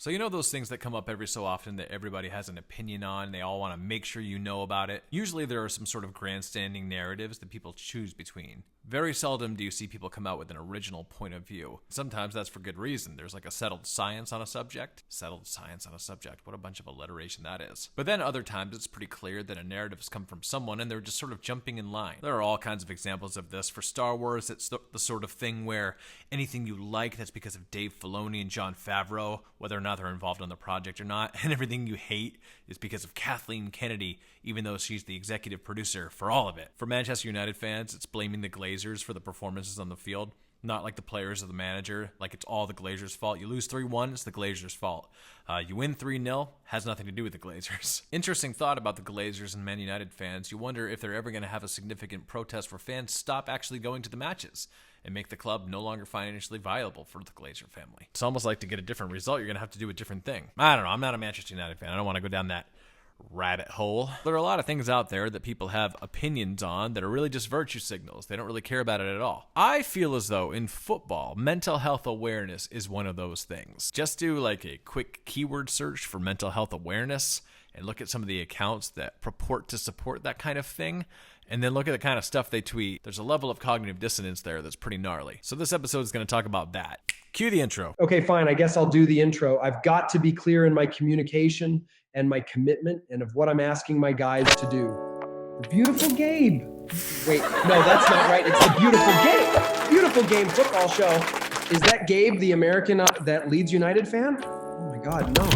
So you know those things that come up every so often that everybody has an opinion on, they all want to make sure you know about it? Usually there are some sort of grandstanding narratives that people choose between. Very seldom do you see people come out with an original point of view. Sometimes that's for good reason. There's like a settled science on a subject. Settled science on a subject. What a bunch of alliteration that is. But then other times it's pretty clear that a narrative has come from someone and they're just sort of jumping in line. There are all kinds of examples of this. For Star Wars, it's the sort of thing where anything you like, that's because of Dave Filoni and Jon Favreau, whether or not they're involved on the project or not, and everything you hate is because of Kathleen Kennedy, even though she's the executive producer for all of it. For Manchester United fans, it's blaming the Glazers for the performances on the field, not like the players or the manager, like it's all the Glazers' fault. You lose 3-1, it's the Glazers' fault. You win 3-0, has nothing to do with the Glazers. Interesting thought about the Glazers and Man United fans. You wonder if they're ever going to have a significant protest where fans stop actually going to the matches and make the club no longer financially viable for the Glazer family. It's almost like to get a different result, you're going to have to do a different thing. I don't know. I'm not a Manchester United fan. I don't want to go down that rabbit hole. There are a lot of things out there that people have opinions on that are really just virtue signals. They don't really care about it at all. I feel as though in football, mental health awareness is one of those things. Just do like a quick keyword search for mental health awareness and look at some of the accounts that purport to support that kind of thing, and then look at the kind of stuff they tweet. There's a level of cognitive dissonance there that's pretty gnarly. So this episode is going to talk about that. Cue the intro. Okay, fine. I guess I'll do the intro. I've got to be clear in my communication and my commitment and of what I'm asking my guys to do. The beautiful Gabe. Wait, no, that's not right. It's the beautiful Gabe. Beautiful Game football show. Is that Gabe, the American that Leeds United fan? Oh my God, no.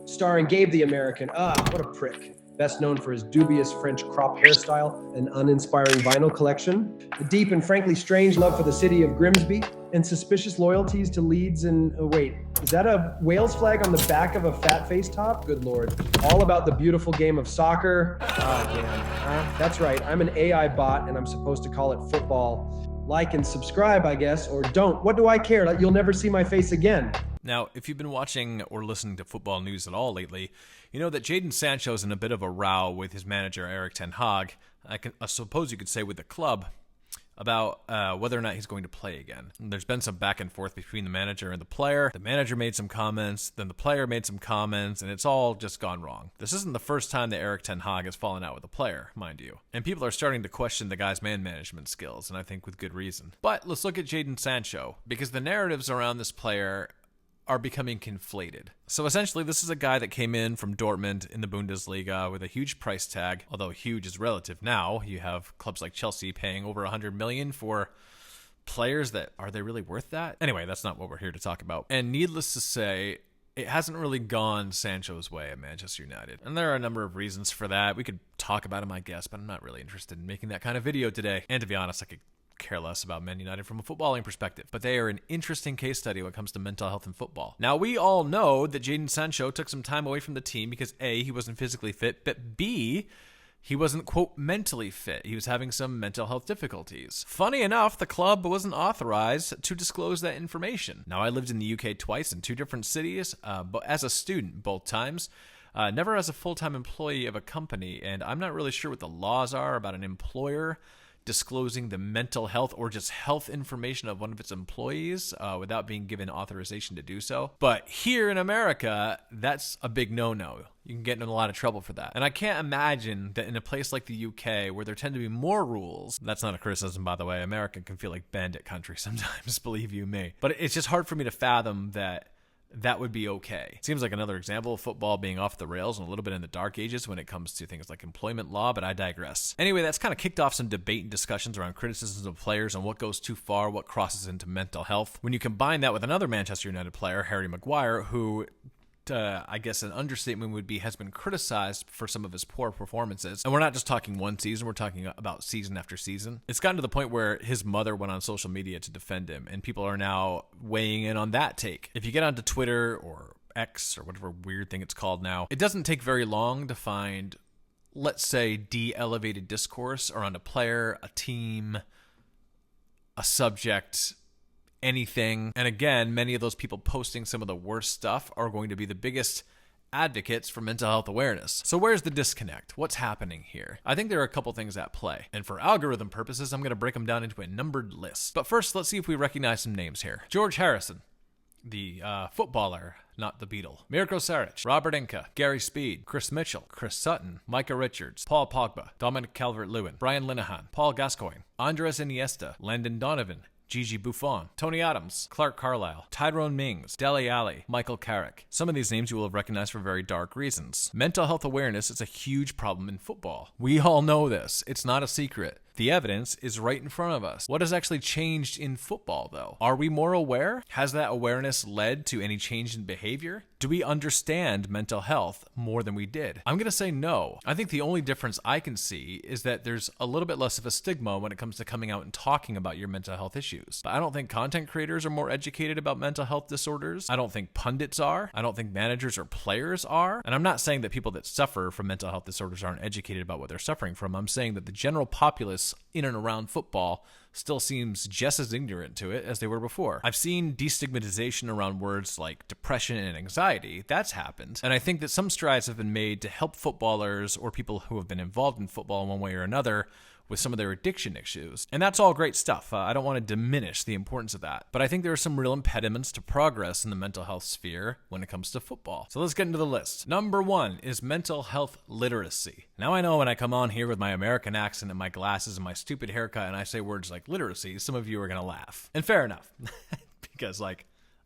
Starring Gabe, the American. What a prick. Best known for his dubious French crop hairstyle and uninspiring vinyl collection, a deep and frankly strange love for the city of Grimsby, and suspicious loyalties to Leeds and, wait, is that a Wales flag on the back of a fat face top? Good Lord. All about the beautiful game of soccer. Damn. That's right, I'm an AI bot and I'm supposed to call it football. Like and subscribe, I guess, or don't. What do I care? You'll never see my face again. Now, if you've been watching or listening to football news at all lately, you know that Jadon Sancho's in a bit of a row with his manager, Erik ten Hag. I suppose you could say with the club, about whether or not he's going to play again. There's been some back and forth between the manager and the player. The manager made some comments, then the player made some comments, and it's all just gone wrong. This isn't the first time that Erik ten Hag has fallen out with a player, mind you. And people are starting to question the guy's man management skills, and I think with good reason. But let's look at Jadon Sancho, because the narratives around this player are becoming conflated. So essentially, this is a guy that came in from Dortmund in the Bundesliga with a huge price tag, although huge is relative now. You have clubs like Chelsea paying over $100 million for players that, are they really worth that? Anyway, that's not what we're here to talk about. And needless to say, it hasn't really gone Sancho's way at Manchester United. And there are a number of reasons for that. We could talk about him, I guess, but I'm not really interested in making that kind of video today. And to be honest, I could care less about Man United from a footballing perspective, but they are an interesting case study when it comes to mental health in football. Now, we all know that Jadon Sancho took some time away from the team because A, he wasn't physically fit, but B, he wasn't, quote, mentally fit. He was having some mental health difficulties. Funny enough, the club wasn't authorized to disclose that information. Now, I lived in the UK twice in two different cities, but as a student both times, never as a full-time employee of a company, and I'm not really sure what the laws are about an employer disclosing the mental health or just health information of one of its employees without being given authorization to do so. But here in America, that's a big no-no. You can get in a lot of trouble for that. And I can't imagine that in a place like the UK, where there tend to be more rules, that's not a criticism, by the way, America can feel like bandit country sometimes, believe you me. But it's just hard for me to fathom that that would be okay. Seems like another example of football being off the rails and a little bit in the dark ages when it comes to things like employment law, but I digress. Anyway, that's kind of kicked off some debate and discussions around criticisms of players and what goes too far, what crosses into mental health. When you combine that with another Manchester United player, Harry Maguire, who I guess an understatement would be has been criticized for some of his poor performances. And we're not just talking one season, we're talking about season after season. It's gotten to the point where his mother went on social media to defend him, and people are now weighing in on that take. If you get onto Twitter or X or whatever weird thing it's called now, it doesn't take very long to find, let's say, de-elevated discourse around a player, a team, a subject, anything. And again, many of those people posting some of the worst stuff are going to be the biggest advocates for mental health awareness. So where's the disconnect? What's happening here? I think there are a couple things at play. And for algorithm purposes, I'm going to break them down into a numbered list. But first, let's see if we recognize some names here. George Harrison, the footballer, not the Beatle. Mirko Saric, Robert Inca, Gary Speed, Chris Mitchell, Chris Sutton, Micah Richards, Paul Pogba, Dominic Calvert-Lewin, Brian Linehan, Paul Gascoigne, Andres Iniesta, Landon Donovan, Gigi Buffon, Tony Adams, Clark Carlisle, Tyrone Mings, Dele Alli, Michael Carrick. Some of these names you will have recognized for very dark reasons. Mental health awareness is a huge problem in football. We all know this. It's not a secret. The evidence is right in front of us. What has actually changed in football, though? Are we more aware? Has that awareness led to any change in behavior? Do we understand mental health more than we did? I'm going to say no. I think the only difference I can see is that there's a little bit less of a stigma when it comes to coming out and talking about your mental health issues. But I don't think content creators are more educated about mental health disorders. I don't think pundits are. I don't think managers or players are. And I'm not saying that people that suffer from mental health disorders aren't educated about what they're suffering from. I'm saying that the general populace in and around football still seems just as ignorant to it as they were before. I've seen destigmatization around words like depression and anxiety. That's happened. And I think that some strides have been made to help footballers or people who have been involved in football in one way or another with some of their addiction issues. And that's all great stuff. I don't want to diminish the importance of that. But I think there are some real impediments to progress in the mental health sphere when it comes to football. So let's get into the list. Number 1 is mental health literacy. Now I know when I come on here with my American accent and my glasses and my stupid haircut and I say words like literacy, some of you are going to laugh. And fair enough. Because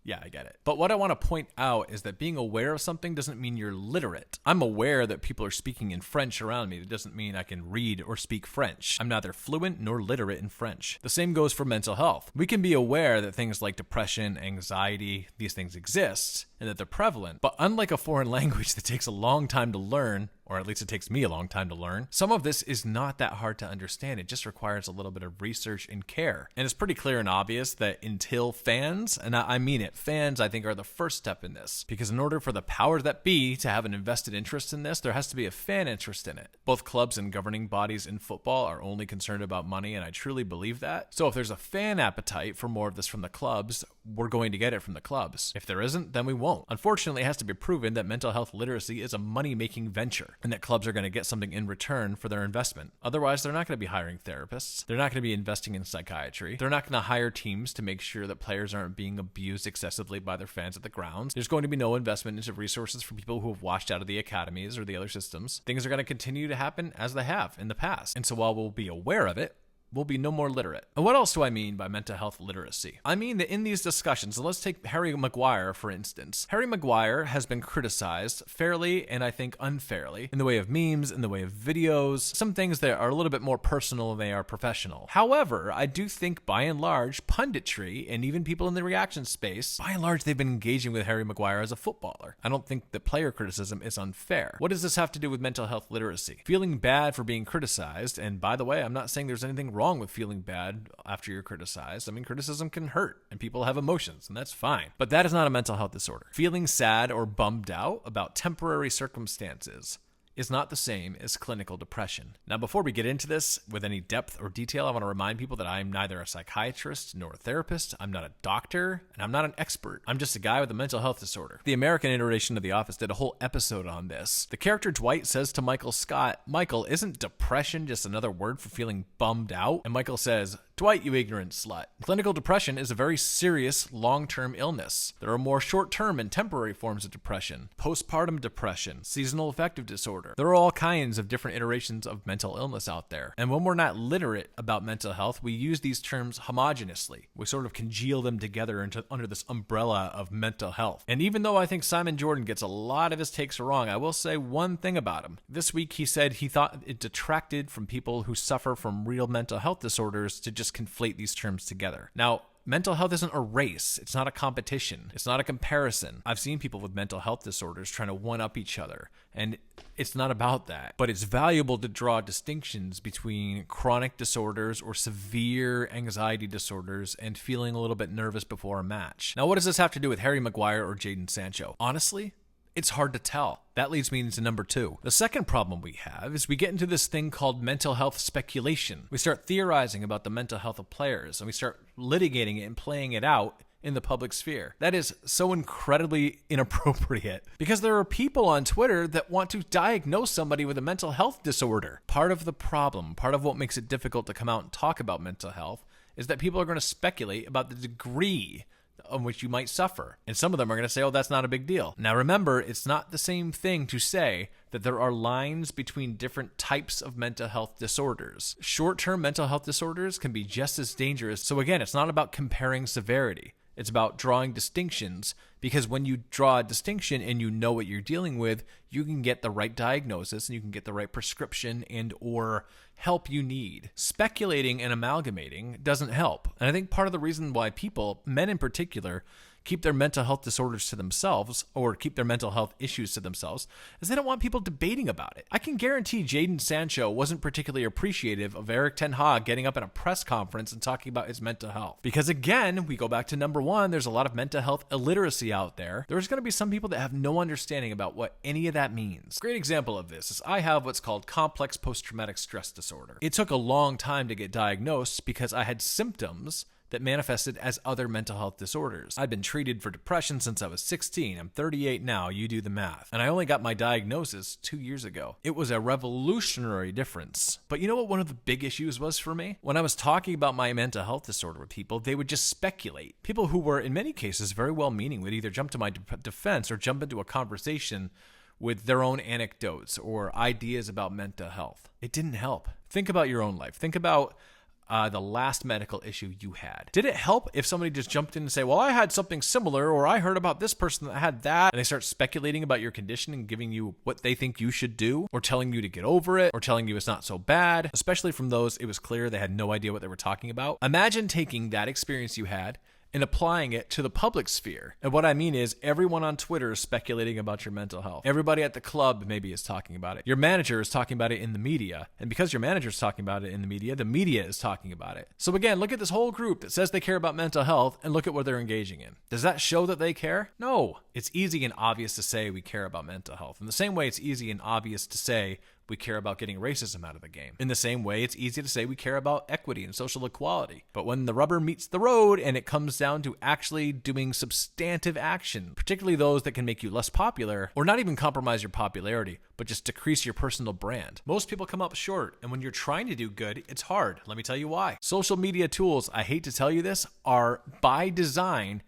yeah, I get it. But what I want to point out is that being aware of something doesn't mean you're literate. I'm aware that people are speaking in French around me. It doesn't mean I can read or speak French. I'm neither fluent nor literate in French. The same goes for mental health. We can be aware that things like depression, anxiety, these things exist and that they're prevalent. But unlike a foreign language that takes a long time to learn, or at least it takes me a long time to learn, some of this is not that hard to understand. It just requires a little bit of research and care. And it's pretty clear and obvious that until fans, and I mean it, fans I think are the first step in this. Because in order for the powers that be to have an invested interest in this, there has to be a fan interest in it. Both clubs and governing bodies in football are only concerned about money, and I truly believe that. So if there's a fan appetite for more of this from the clubs, we're going to get it from the clubs. If there isn't, then we won't. Unfortunately, it has to be proven that mental health literacy is a money-making venture, and that clubs are going to get something in return for their investment. Otherwise, they're not going to be hiring therapists. They're not going to be investing in psychiatry. They're not going to hire teams to make sure that players aren't being abused excessively by their fans at the grounds. There's going to be no investment into resources for people who have washed out of the academies or the other systems. Things are going to continue to happen as they have in the past. And so while we'll be aware of it, we'll be no more literate. And what else do I mean by mental health literacy? I mean that in these discussions, and let's take Harry Maguire, for instance. Harry Maguire has been criticized fairly and I think unfairly in the way of memes, in the way of videos, some things that are a little bit more personal than they are professional. However, I do think by and large, punditry and even people in the reaction space, by and large, they've been engaging with Harry Maguire as a footballer. I don't think that player criticism is unfair. What does this have to do with mental health literacy? Feeling bad for being criticized, and by the way, I'm not saying there's anything wrong with feeling bad after you're criticized. I mean, criticism can hurt and people have emotions and that's fine. But that is not a mental health disorder. Feeling sad or bummed out about temporary circumstances is not the same as clinical depression. Now, before we get into this with any depth or detail, I want to remind people that I am neither a psychiatrist nor a therapist. I'm not a doctor, and I'm not an expert. I'm just a guy with a mental health disorder. The American iteration of The Office did a whole episode on this. The character Dwight says to Michael Scott, "Michael, isn't depression just another word for feeling bummed out?" And Michael says, "Dwight, you ignorant slut. Clinical depression is a very serious long-term illness. There are more short-term and temporary forms of depression, postpartum depression, seasonal affective disorder. There are all kinds of different iterations of mental illness out there. And when we're not literate about mental health, we use these terms homogeneously. We sort of congeal them together under this umbrella of mental health. And even though I think Simon Jordan gets a lot of his takes wrong, I will say one thing about him. This week he said he thought it detracted from people who suffer from real mental health disorders to just conflate these terms together. Now, mental health isn't a race. It's not a competition. It's not a comparison. I've seen people with mental health disorders trying to one-up each other, and it's not about that. But it's valuable to draw distinctions between chronic disorders or severe anxiety disorders and feeling a little bit nervous before a match. Now, what does this have to do with Harry Maguire or Jadon Sancho? Honestly, it's hard to tell. That leads me into number 2. The second problem we have is we get into this thing called mental health speculation. We start theorizing about the mental health of players, and we start litigating it and playing it out in the public sphere. That is so incredibly inappropriate because there are people on Twitter that want to diagnose somebody with a mental health disorder. Part of the problem, part of what makes it difficult to come out and talk about mental health is that people are going to speculate about the degree on which you might suffer. And some of them are going to say, oh, that's not a big deal. Now remember, it's not the same thing to say that there are lines between different types of mental health disorders. Short-term mental health disorders can be just as dangerous. So again, it's not about comparing severity. It's about drawing distinctions, because when you draw a distinction and you know what you're dealing with, you can get the right diagnosis and you can get the right prescription and or help you need. Speculating and amalgamating doesn't help. And I think part of the reason why people, men in particular, keep their mental health disorders to themselves or keep their mental health issues to themselves is they don't want people debating about it. I can guarantee Jadon Sancho wasn't particularly appreciative of Erik ten Hag getting up at a press conference and talking about his mental health. Because again, we go back to number one, there's a lot of mental health illiteracy out there. There's going to be some people that have no understanding about what any of that means. Great example of this is I have what's called complex post-traumatic stress disorder. It took a long time to get diagnosed because I had symptoms that manifested as other mental health disorders. I'd been treated for depression since I was 16. I'm 38 now, you do the math. And I only got my diagnosis 2 years ago. It was a revolutionary difference. But you know what one of the big issues was for me? When I was talking about my mental health disorder with people, they would just speculate. People who were, in many cases, very well-meaning would either jump to my defense or jump into a conversation with their own anecdotes or ideas about mental health. It didn't help. Think about your own life. Think about the last medical issue you had. Did it help if somebody just jumped in and say, well, I had something similar, or I heard about this person that had that, and they start speculating about your condition and giving you what they think you should do, or telling you to get over it, or telling you it's not so bad, especially from those it was clear they had no idea what they were talking about? Imagine taking that experience you had and applying it to the public sphere. And what I mean is everyone on Twitter is speculating about your mental health. Everybody at the club maybe is talking about it. Your manager is talking about it in the media. And because your manager is talking about it in the media is talking about it. So again, look at this whole group that says they care about mental health and look at what they're engaging in. Does that show that they care? No. It's easy and obvious to say we care about mental health. In the same way, it's easy and obvious to say we care about getting racism out of the game. In the same way, it's easy to say we care about equity and social equality. But when the rubber meets the road and it comes down to actually doing substantive action, particularly those that can make you less popular or not even compromise your popularity, but just decrease your personal brand, most people come up short. And when you're trying to do good, it's hard. Let me tell you why. Social media tools, I hate to tell you this, are by design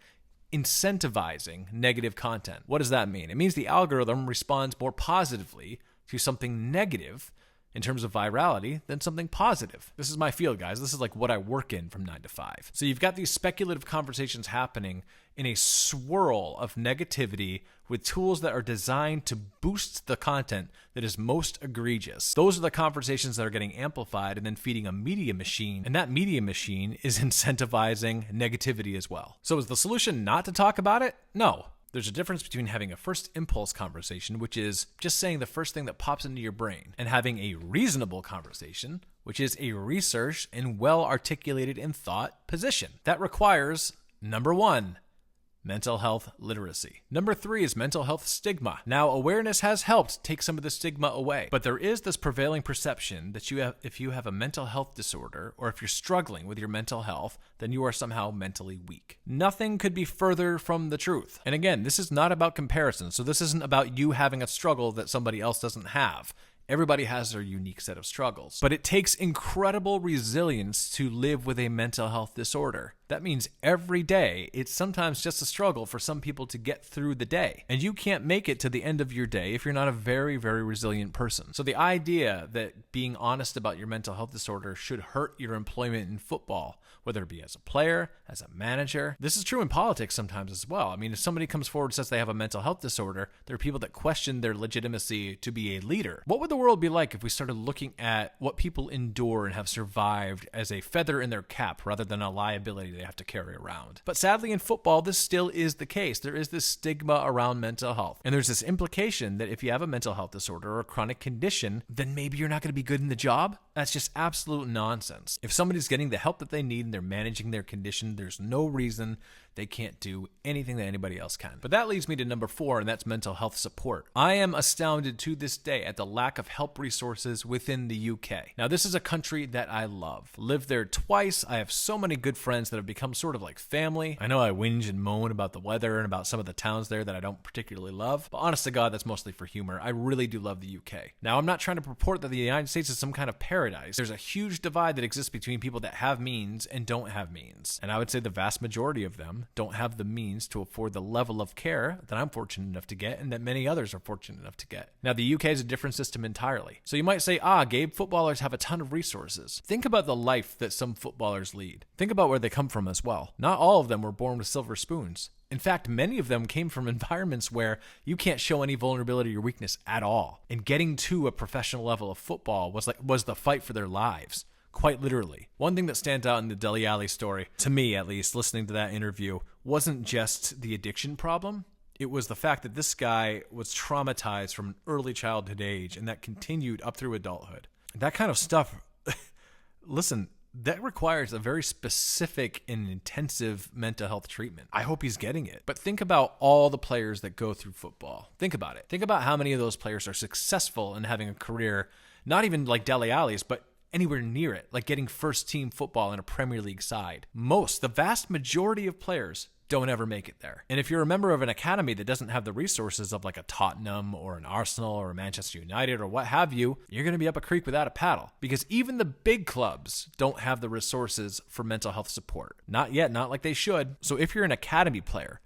incentivizing negative content. What does that mean? It means the algorithm responds more positively to something negative in terms of virality than something positive. This is my field, guys. This is like what I work in from 9 to 5. So you've got these speculative conversations happening in a swirl of negativity with tools that are designed to boost the content that is most egregious. Those are the conversations that are getting amplified and then feeding a media machine, and that media machine is incentivizing negativity as well. So is the solution not to talk about it? No. There's a difference between having a first impulse conversation, which is just saying the first thing that pops into your brain, and having a reasonable conversation, which is a researched and well-articulated and thought position. That requires, number one, mental health literacy. Number 3 is mental health stigma. Now, awareness has helped take some of the stigma away, but there is this prevailing perception that if you have a mental health disorder, or if you're struggling with your mental health, then you are somehow mentally weak. Nothing could be further from the truth. And again, this is not about comparison, so this isn't about you having a struggle that somebody else doesn't have. Everybody has their unique set of struggles. But it takes incredible resilience to live with a mental health disorder. That means every day, it's sometimes just a struggle for some people to get through the day. And you can't make it to the end of your day if you're not a very, very resilient person. So the idea that being honest about your mental health disorder should hurt your employment in football, whether it be as a player, as a manager. This is true in politics sometimes as well. I mean, if somebody comes forward and says they have a mental health disorder, there are people that question their legitimacy to be a leader. What would the world be like if we started looking at what people endure and have survived as a feather in their cap rather than a liability they have to carry around? But sadly in football, this still is the case. There is this stigma around mental health. And there's this implication that if you have a mental health disorder or a chronic condition, then maybe you're not going to be good in the job. That's just absolute nonsense. If somebody's getting the help that they need and they're managing their condition, there's no reason they can't do anything that anybody else can. But that leads me to number 4, and that's mental health support. I am astounded to this day at the lack of help resources within the UK. Now, this is a country that I love. Lived there twice. I have so many good friends that have become sort of like family. I know I whinge and moan about the weather and about some of the towns there that I don't particularly love, but honest to God, that's mostly for humor. I really do love the UK. Now, I'm not trying to purport that the United States is some kind of paradise. There's a huge divide that exists between people that have means and don't have means. And I would say the vast majority of them them don't have the means to afford the level of care that I'm fortunate enough to get and that many others are fortunate enough to get. Now, the UK is a different system entirely. So you might say, Gabe, footballers have a ton of resources. Think about the life that some footballers lead. Think about where they come from as well. Not all of them were born with silver spoons. In fact, many of them came from environments where you can't show any vulnerability or weakness at all. And getting to a professional level of football was the fight for their lives. Quite literally. One thing that stands out in the Dele Alli story, to me at least, listening to that interview, wasn't just the addiction problem. It was the fact that this guy was traumatized from an early childhood age, and that continued up through adulthood. That kind of stuff, listen, that requires a very specific and intensive mental health treatment. I hope he's getting it. But think about all the players that go through football. Think about it. Think about how many of those players are successful in having a career, not even like Dele Alli's, but anywhere near it, like getting first team football in a Premier League side. The vast majority of players don't ever make it there. And if you're a member of an academy that doesn't have the resources of like a Tottenham or an Arsenal or a Manchester United or what have you, you're going to be up a creek without a paddle, because even the big clubs don't have the resources for mental health support. Not yet, not like they should. So if you're an academy player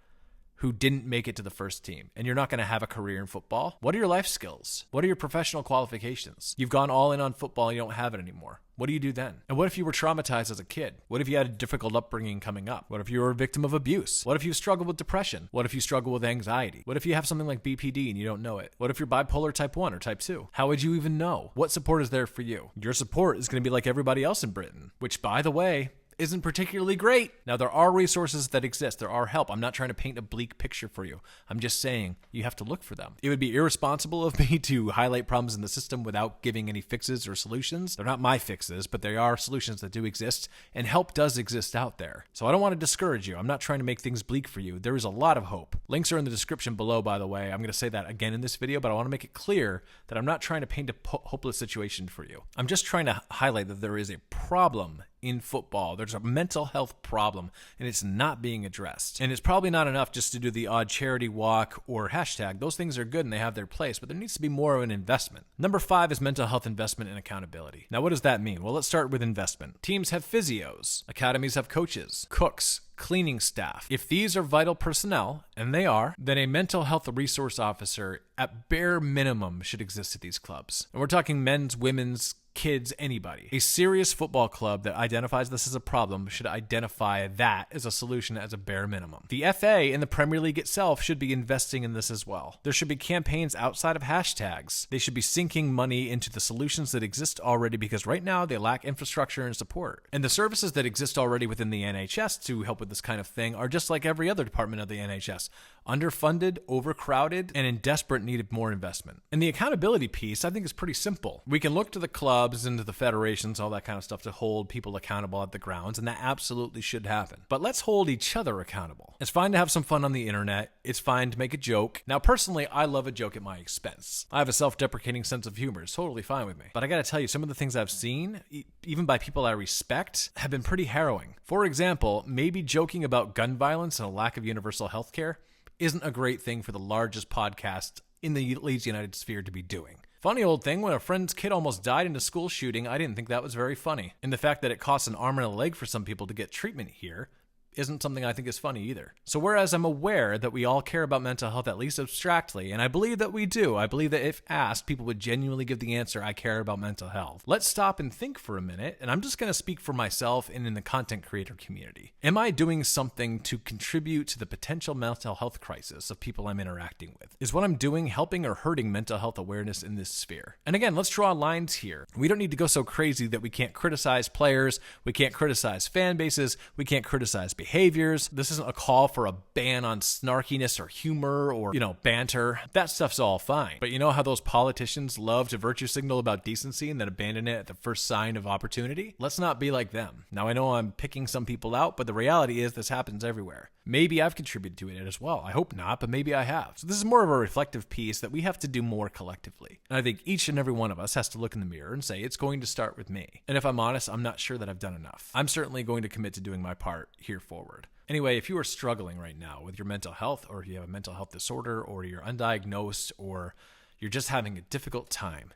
who didn't make it to the first team and you're not going to have a career in football, what are your life skills? What are your professional qualifications? You've gone all in on football and you don't have it anymore. What do you do then? And what if you were traumatized as a kid? What if you had a difficult upbringing coming up? What if you were a victim of abuse? What if you struggle with depression? What if you struggle with anxiety? What if you have something like BPD and you don't know it? What if you're bipolar type 1 or type 2? How would you even know? What support is there for you? Your support is going to be like everybody else in Britain, which, by the way, isn't particularly great. Now, there are resources that exist. There are help. I'm not trying to paint a bleak picture for you. I'm just saying you have to look for them. It would be irresponsible of me to highlight problems in the system without giving any fixes or solutions. They're not my fixes, but they are solutions that do exist, and help does exist out there. So I don't want to discourage you. I'm not trying to make things bleak for you. There is a lot of hope. Links are in the description below, by the way. I'm going to say that again in this video, but I want to make it clear that I'm not trying to paint a hopeless situation for you. I'm just trying to highlight that there is a problem in football. There's a mental health problem, and it's not being addressed. And it's probably not enough just to do the odd charity walk or hashtag. Those things are good and they have their place, but there needs to be more of an investment. Number 5 is mental health investment and accountability. Now, what does that mean? Well, let's start with investment. Teams have physios. Academies have coaches, cooks, cleaning staff. If these are vital personnel, and they are, then a mental health resource officer at bare minimum should exist at these clubs. And we're talking men's, women's, kids, anybody. A serious football club that identifies this as a problem should identify that as a solution as a bare minimum. The FA and the Premier League itself should be investing in this as well. There should be campaigns outside of hashtags. They should be sinking money into the solutions that exist already, because right now they lack infrastructure and support. And the services that exist already within the NHS to help with this kind of thing are just like every other department of the NHS. Underfunded, overcrowded, and in desperate need of more investment. And the accountability piece, I think, is pretty simple. We can look to the clubs and to the federations, all that kind of stuff, to hold people accountable at the grounds, and that absolutely should happen. But let's hold each other accountable. It's fine to have some fun on the internet. It's fine to make a joke. Now, personally, I love a joke at my expense. I have a self-deprecating sense of humor. It's totally fine with me. But I gotta tell you, some of the things I've seen, even by people I respect, have been pretty harrowing. For example, maybe joking about gun violence and a lack of universal health care isn't a great thing for the largest podcast in the Leeds United sphere to be doing. Funny old thing, when a friend's kid almost died in a school shooting, I didn't think that was very funny. And the fact that it costs an arm and a leg for some people to get treatment here isn't something I think is funny either. So whereas I'm aware that we all care about mental health, at least abstractly, and I believe that we do, I believe that if asked, people would genuinely give the answer, I care about mental health. Let's stop and think for a minute, and I'm just going to speak for myself and in the content creator community. Am I doing something to contribute to the potential mental health crisis of people I'm interacting with? Is what I'm doing helping or hurting mental health awareness in this sphere? And again, let's draw lines here. We don't need to go so crazy that we can't criticize players, we can't criticize fan bases, we can't criticize behaviors. This isn't a call for a ban on snarkiness or humor or, banter. That stuff's all fine. But you know how those politicians love to virtue signal about decency and then abandon it at the first sign of opportunity? Let's not be like them. Now, I know I'm picking some people out, but the reality is this happens everywhere. Maybe I've contributed to it as well. I hope not, but maybe I have. So this is more of a reflective piece that we have to do more collectively. And I think each and every one of us has to look in the mirror and say, it's going to start with me. And if I'm honest, I'm not sure that I've done enough. I'm certainly going to commit to doing my part here forward. Anyway, if you are struggling right now with your mental health, or if you have a mental health disorder, or you're undiagnosed, or you're just having a difficult time,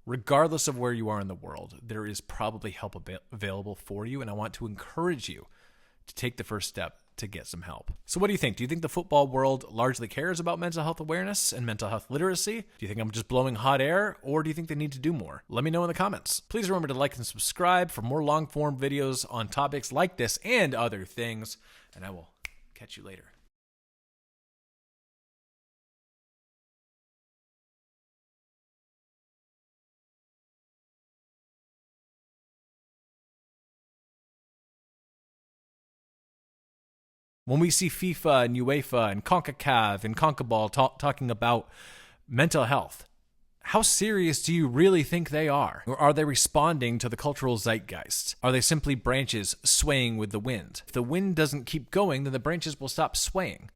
regardless of where you are in the world, there is probably help available for you. And I want to encourage you to take the first step to get some help. So what do you think? Do you think the football world largely cares about mental health awareness and mental health literacy? Do you think I'm just blowing hot air, or do you think they need to do more? Let me know in the comments. Please remember to like and subscribe for more long-form videos on topics like this and other things, and I will catch you later. When we see FIFA and UEFA and CONCACAF and CONCABAL talking about mental health, how serious do you really think they are? Or are they responding to the cultural zeitgeist? Are they simply branches swaying with the wind? If the wind doesn't keep going, then the branches will stop swaying.